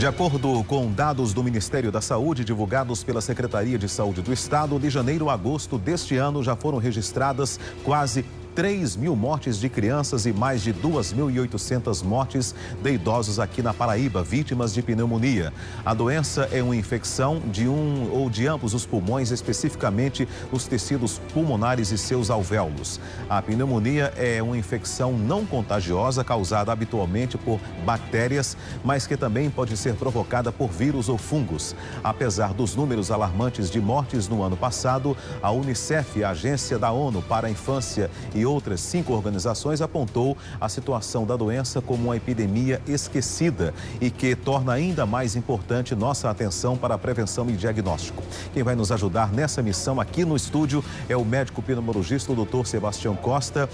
De acordo com dados do Ministério da Saúde divulgados pela Secretaria de Saúde do Estado, de janeiro a agosto deste ano já foram registradas quase 3.000 mortes de crianças e mais de 2.800 mortes de idosos aqui na Paraíba, vítimas de pneumonia. A doença é uma infecção de um ou de ambos os pulmões, especificamente os tecidos pulmonares e seus alvéolos. A pneumonia é uma infecção não contagiosa causada habitualmente por bactérias, mas que também pode ser provocada por vírus ou fungos. Apesar dos números alarmantes de mortes no ano passado, a Unicef, a Agência da ONU para a Infância e outras 5 organizações apontou a situação da doença como uma epidemia esquecida e que torna ainda mais importante nossa atenção para a prevenção e diagnóstico. Quem vai nos ajudar nessa missão aqui no estúdio é o médico pneumologista, o Dr. Sebastião Costa.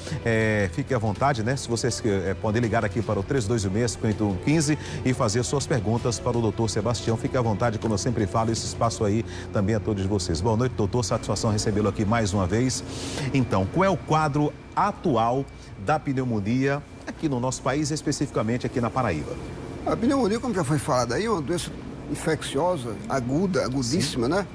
Fique à vontade, né? Se vocês podem ligar aqui para o 3216-5115 e fazer suas perguntas para o Dr. Sebastião. Fique à vontade, como eu sempre falo, esse espaço aí também a todos vocês. Boa noite, doutor. Satisfação recebê-lo aqui mais uma vez. Então, qual é o quadro atual da pneumonia aqui no nosso país, especificamente aqui na Paraíba? A pneumonia, como já foi falado aí, é uma doença infecciosa, agudíssima, né?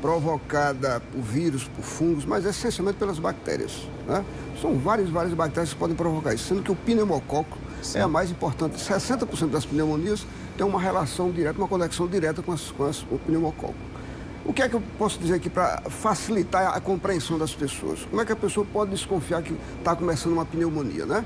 Provocada por vírus, por fungos, mas essencialmente pelas bactérias, né? São várias bactérias que podem provocar isso, sendo que o pneumococo é a mais importante. 60% das pneumonias tem uma relação direta, uma conexão direta com o pneumococo. O que é que eu posso dizer aqui para facilitar a compreensão das pessoas? Como é que a pessoa pode desconfiar que está começando uma pneumonia, né?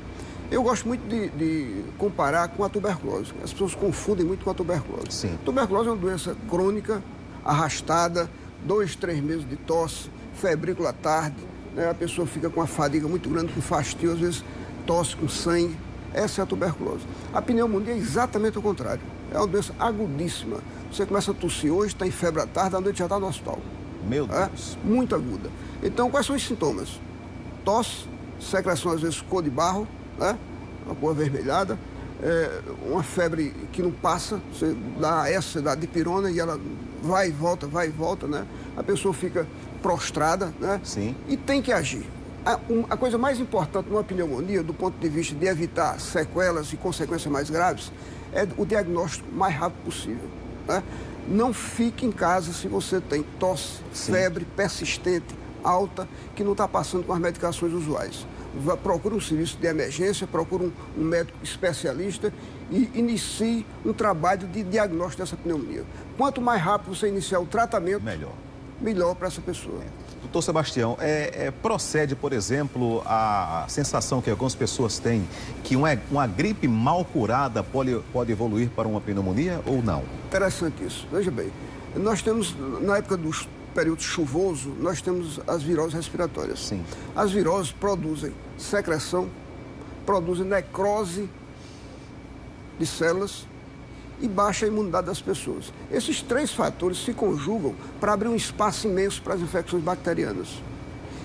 Eu gosto muito de comparar com a tuberculose. As pessoas confundem muito com a tuberculose. Sim. Tuberculose é uma doença crônica, arrastada, 2, 3 meses de tosse, febrícula à tarde, né? A pessoa fica com uma fadiga muito grande, com fastio, às vezes tosse com sangue. Essa é a tuberculose. A pneumonia é exatamente o contrário. É uma doença agudíssima. Você começa a tossir hoje, está em febre à tarde, à noite já está no hospital. Meu Deus. Muito aguda. Então, quais são os sintomas? Tosse, secreção às vezes cor de barro, né? Uma cor avermelhada, uma febre que não passa, você dá essa, você dá dipirona e ela vai e volta, né? A pessoa fica prostrada, né? Sim. E tem que agir. A coisa mais importante numa pneumonia, do ponto de vista de evitar sequelas e consequências mais graves, é o diagnóstico mais rápido possível, né? Não fique em casa se você tem tosse, febre persistente, alta, que não está passando com as medicações usuais. Procure um serviço de emergência, procure um médico especialista e inicie um trabalho de diagnóstico dessa pneumonia. Quanto mais rápido você iniciar o tratamento, melhor para essa pessoa. Doutor Sebastião, procede, por exemplo, a sensação que algumas pessoas têm que uma gripe mal curada pode evoluir para uma pneumonia ou não? Interessante isso. Veja bem, nós temos, na época do período chuvoso, nós temos as viroses respiratórias. Sim. As viroses produzem secreção, produzem necrose de células e baixa a imunidade das pessoas. Esses 3 fatores se conjugam para abrir um espaço imenso para as infecções bacterianas.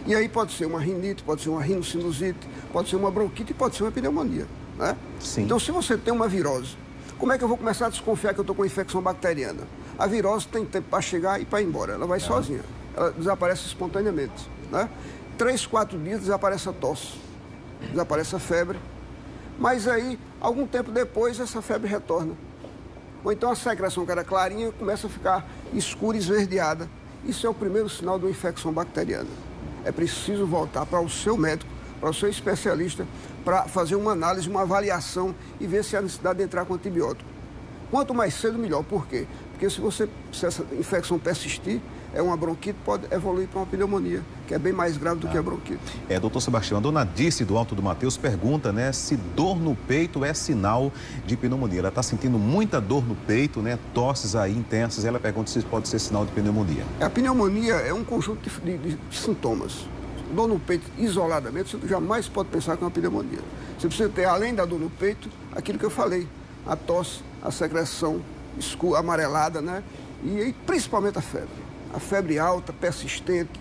E aí pode ser uma rinite, pode ser uma rinocinusite, pode ser uma bronquite e pode ser uma pneumonia, né? Sim. Então, se você tem uma virose, como é que eu vou começar a desconfiar que eu estou com infecção bacteriana? A virose tem tempo para chegar e para ir embora. Ela vai sozinha. Ela desaparece espontaneamente, né? 3, 4 dias desaparece a tosse, desaparece a febre. Mas aí, algum tempo depois, essa febre retorna. Ou então a secreção que era clarinha começa a ficar escura e esverdeada. Isso é o primeiro sinal de uma infecção bacteriana. É preciso voltar para o seu médico, para o seu especialista, para fazer uma análise, uma avaliação e ver se há necessidade de entrar com antibiótico. Quanto mais cedo, melhor. Por quê? Porque se essa infecção persistir, uma bronquite pode evoluir para uma pneumonia, que é bem mais grave do que a bronquite. Doutor Sebastião, a dona Dirce do Alto do Mateus pergunta, né, se dor no peito é sinal de pneumonia. Ela está sentindo muita dor no peito, né, tosses aí intensas, e ela pergunta se pode ser sinal de pneumonia. A pneumonia é um conjunto de sintomas. Dor no peito isoladamente, você jamais pode pensar que é uma pneumonia. Você precisa ter, além da dor no peito, aquilo que eu falei, a tosse, a secreção escura, amarelada, né, e principalmente a febre. A febre alta, persistente,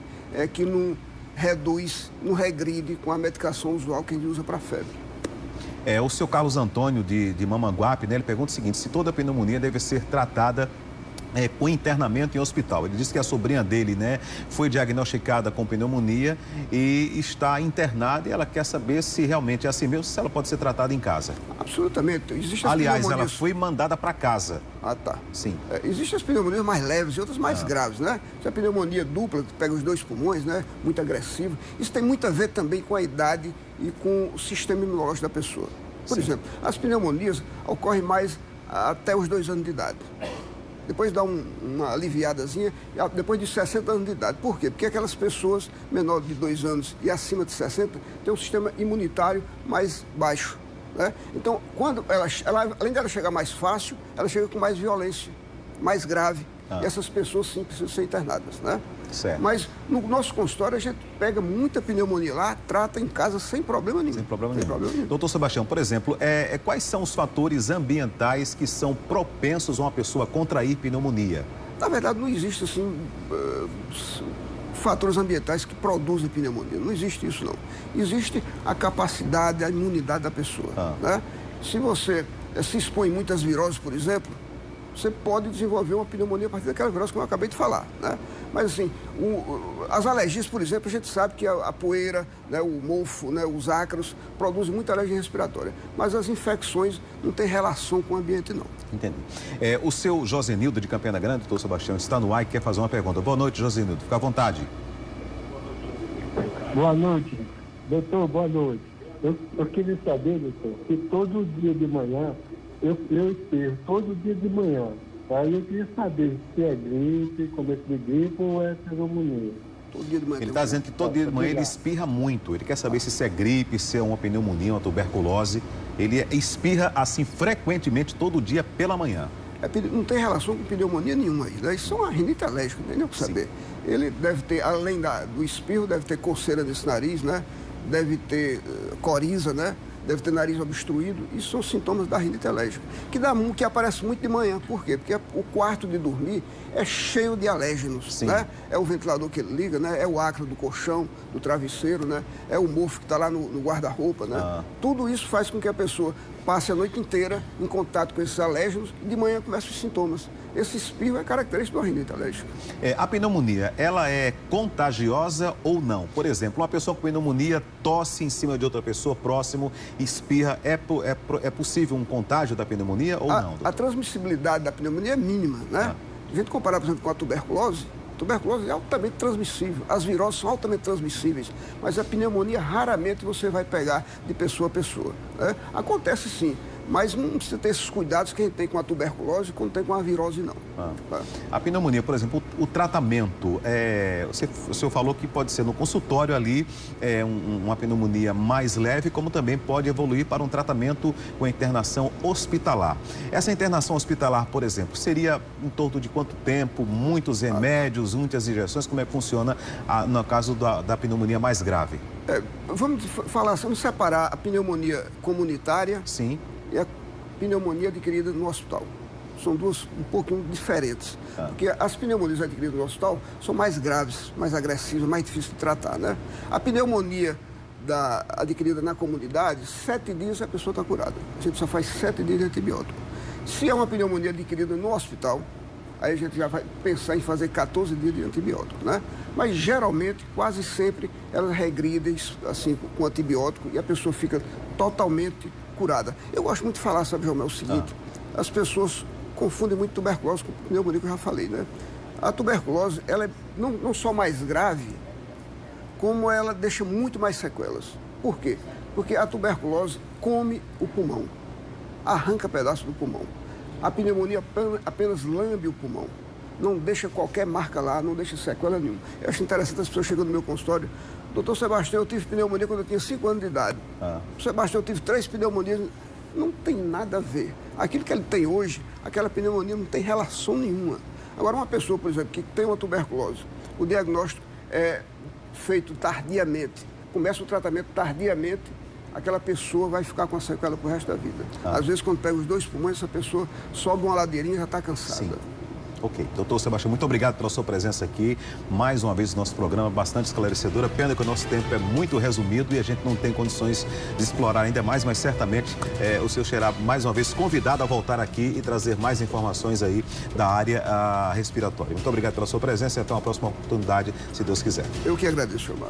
que não reduz, não regride com a medicação usual que a gente usa para febre. O seu Carlos Antônio de Mamanguape, né, ele pergunta o seguinte: se toda pneumonia deve ser tratada com internamento em hospital. Ele disse que a sobrinha dele, né, foi diagnosticada com pneumonia e está internada, e ela quer saber se realmente é assim mesmo, se ela pode ser tratada em casa. Absolutamente. Aliás, ela foi mandada para casa. Ah, tá. Sim. Existem as pneumonias mais leves e outras mais graves, né? Se a pneumonia dupla, que pega os dois pulmões, né? Muito agressivo. Isso tem muito a ver também com a idade e com o sistema imunológico da pessoa. Por exemplo, as pneumonias ocorrem mais até os 2 anos de idade. Depois dá uma aliviadazinha, depois de 60 anos de idade. Por quê? Porque aquelas pessoas menores de 2 anos e acima de 60 têm um sistema imunitário mais baixo, né? Então, quando ela, além dela chegar mais fácil, ela chega com mais violência, mais grave. E essas pessoas, sim, precisam ser internadas, né? Certo. Mas no nosso consultório, a gente pega muita pneumonia lá, trata em casa sem problema nenhum. Sem problema nenhum. Doutor Sebastião, por exemplo, quais são os fatores ambientais que são propensos a uma pessoa contrair pneumonia? Na verdade, não existe, assim, fatores ambientais que produzem pneumonia. Não existe isso, não. Existe a capacidade, a imunidade da pessoa, né? Se você se expõe muitas viroses, por exemplo, você pode desenvolver uma pneumonia a partir daquela virose que eu acabei de falar, né? Mas, assim, as alergias, por exemplo, a gente sabe que a poeira, né, o mofo, né, os ácaros produzem muita alergia respiratória. Mas as infecções não têm relação com o ambiente, não. Entendi. O seu Josenildo de Campina Grande, doutor Sebastião, está no ar e quer fazer uma pergunta. Boa noite, Josenildo. Fica à vontade. Boa noite. Doutor, boa noite. Eu queria saber, doutor, que todo dia de manhã eu espirro, todo dia de manhã. Aí eu queria saber se é gripe, começo de gripe ou é pneumonia. Todo dia de manhã. Ele está dizendo que todo dia de manhã ele espirra muito. Ele quer saber se isso é gripe, se é uma pneumonia, uma tuberculose. Ele espirra assim frequentemente todo dia pela manhã. Não tem relação com pneumonia nenhuma aí, né? Isso é uma rinite alérgica, não tem nem o que saber. Ele deve ter, além do espirro, deve ter coceira nesse nariz, né? Deve ter coriza, né? Deve ter nariz obstruído. Isso são sintomas da rinite alérgica, que aparece muito de manhã. Por quê? Porque o quarto de dormir é cheio de alérgenos, né? É o ventilador que ele liga, né? É o ácaro do colchão, do travesseiro, né? É o mofo que está lá no guarda-roupa, né? Tudo isso faz com que a pessoa passe a noite inteira em contato com esses alérgenos e de manhã começam os sintomas. Esse espirro é característico da rinite alérgica. A pneumonia, ela é contagiosa ou não? Por exemplo, uma pessoa com pneumonia tosse em cima de outra pessoa próximo, espirra. É possível um contágio da pneumonia ou não? A transmissibilidade da pneumonia é mínima, né? A gente comparar, por exemplo, com a tuberculose é altamente transmissível. As viroses são altamente transmissíveis, mas a pneumonia raramente você vai pegar de pessoa a pessoa, né? Acontece sim, mas não precisa ter esses cuidados que a gente tem com a tuberculose quando tem com a virose, não. A pneumonia, por exemplo, o tratamento, o senhor falou que pode ser no consultório ali, uma pneumonia mais leve, como também pode evoluir para um tratamento com internação hospitalar. Essa internação hospitalar, por exemplo, seria em torno de quanto tempo? Muitos remédios, muitas injeções? Como é que funciona no caso da pneumonia mais grave? Vamos separar a pneumonia comunitária. Sim. E a pneumonia adquirida no hospital. São duas um pouquinho diferentes. Porque as pneumonias adquiridas no hospital são mais graves, mais agressivas, mais difíceis de tratar, né? A pneumonia adquirida na comunidade, 7 dias a pessoa está curada. A gente só faz 7 dias de antibiótico. Se é uma pneumonia adquirida no hospital, aí a gente já vai pensar em fazer 14 dias de antibiótico, né? Mas geralmente, quase sempre, elas regridem assim, com antibiótico e a pessoa fica totalmente curada. Eu gosto muito de falar, sabe, João, é o seguinte, as pessoas confundem muito tuberculose com pneumonia, que eu já falei, né? A tuberculose, ela é não só mais grave, como ela deixa muito mais sequelas. Por quê? Porque a tuberculose come o pulmão, arranca pedaço do pulmão. A pneumonia apenas lambe o pulmão, não deixa qualquer marca lá, não deixa sequela nenhuma. Eu acho interessante as pessoas chegando no meu consultório. Doutor Sebastião, eu tive pneumonia quando eu tinha 5 anos de idade. Sebastião, eu tive 3 pneumonias. Não tem nada a ver. Aquilo que ele tem hoje, aquela pneumonia não tem relação nenhuma. Agora, uma pessoa, por exemplo, que tem uma tuberculose, o diagnóstico é feito tardiamente, começa o tratamento tardiamente, aquela pessoa vai ficar com a sequela pro resto da vida. Às vezes, quando pega os 2 pulmões, essa pessoa sobe uma ladeirinha e já está cansada. Sim. Ok. Doutor Sebastião, muito obrigado pela sua presença aqui. Mais uma vez, o nosso programa bastante esclarecedor. Pena que o nosso tempo é muito resumido e a gente não tem condições de explorar ainda mais, mas certamente o senhor será mais uma vez convidado a voltar aqui e trazer mais informações aí da área respiratória. Muito obrigado pela sua presença e até uma próxima oportunidade, se Deus quiser. Eu que agradeço, Omar.